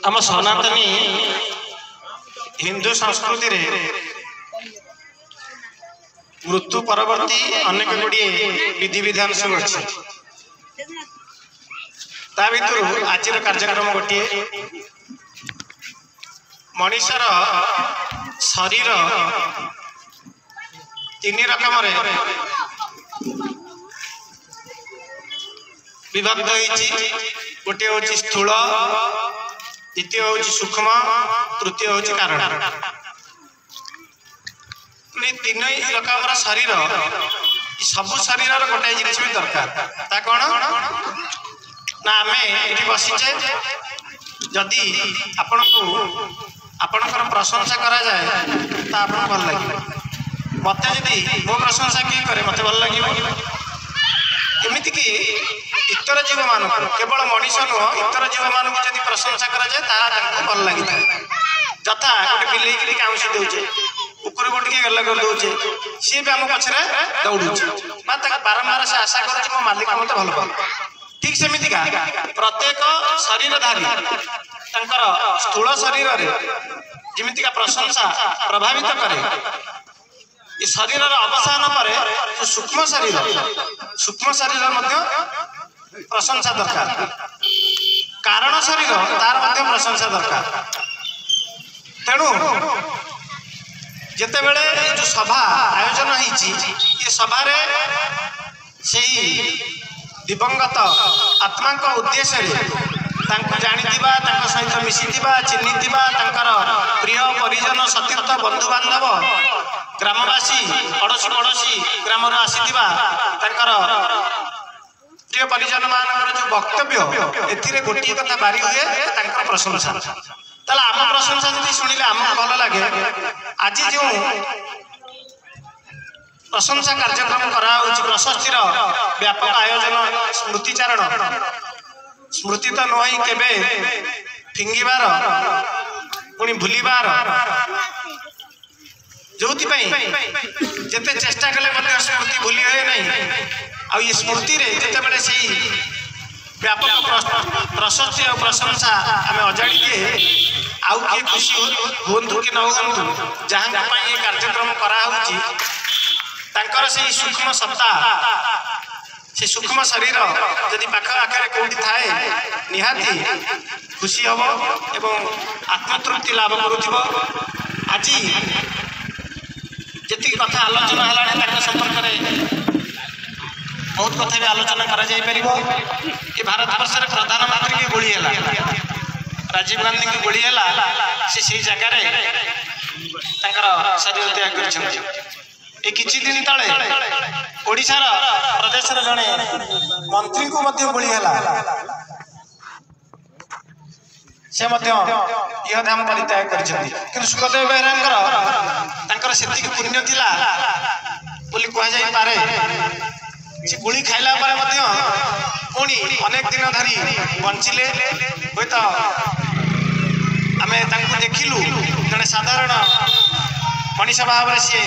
आम सनातनी हिंदू संस्कृति रे मृत्यु परवर्ती अनेक गुड़िए विधि विधान सब अच्छे भर आज कार्यक्रम गोटे मनीषर शरीर तीन रकम विभक्त गोटे हूँ स्थूल, द्वितीय हूँ सूक्ष्म, तृतीय हूँ कारण। तीन रकम शरीर सब शरीर गोटाए जिनिस भी दरकार ता कौन ना आम ये बसीचे जदि आपण को आपणकर प्रशंसा करा जाए तो आप भल लगे मत जदि मो प्रशंसा किए करे मत भल लगे एमती कि इतर जीव मान केवल मनीष नुह इतर जीव मान जदि प्रशंसा करा जाए भल लगी जथा गोटे बिले कि काउंसी दौचे कुकुर गोटे गला कर दौचे सी भी आम पछरे दौड़े बारंबार से आशा कर मो मालिक मत भल पाए ठीक सेमितिका प्रत्येक शरीरधारी तंकर स्थूल शरीर जमीका प्रशंसा प्रभावित करे शरीर अवसान पर सूक्ष्म शरीर प्रशंसा दरकार कारण शरीर तार प्रशंसा दरकार तेणु जिते बड़े जो सभा आयोजन ये सभा से दिवंगत आत्मा उद्देश्य जानीथिबा सहित मिशीथिबा चिन्हीथिबा प्रिय परिजन सतीर्थ बंधु बांधव ग्रामवासी पड़ोशी पड़ोशी ग्राम आसीथिबा प्रिय परिजन मान जो वक्तव्य एथिरे गोटे कथा बारी हुए प्रशंसा ताला आम प्रशंसा जब शुणिले आमको भल लगे आज जो प्रशंसा कार्यक्रम करा प्रशस्तिर व्यापक आयोजन स्मृतिचारण स्मृति तो नुह केबे फिंगिबार पुणी भूलिबार जो जिते चेष्टा कले स्मृति भूली हुए ना आ स्मृति जिते बड़े से व्यापक प्रशस्ति और प्रशंसा आम अजाड़ी दिए आउ किए खुशी हूँ कि न हूँ जहाँ कार्यक्रम करार से सूक्ष्म सत्ता से सूक्ष्म शरीर जदि पाख आखिर कौटी थाए निहाती खुशी हम एवं आत्मतृप्ति लाभ करुव आज जी कथा आलोचना है संपर्क में बहुत कथा भी आलोचना कर भारत वर्ष प्रधानमंत्री की गोली है राजीव गांधी की गोली है से जगार शरीर त्याग कर किछि दिन तले ओडिशार प्रदेश जड़े मंत्री को गोली है से यह धाम परित्याग कर सुखदेव बेहरा से पुण्य थिला बोली कह पारे से गोली खाइला पुणी अनेक दिन धरी बंचिले हुए तो आम देखिलु जड़े साधारण मनीष भाव सी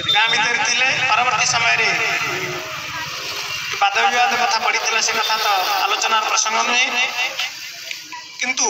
गाँ भीतर थे परवर्ती समय वाद विवाद कथा पड़ी से कथा तो आलोचना प्रसंग नुहे किंतु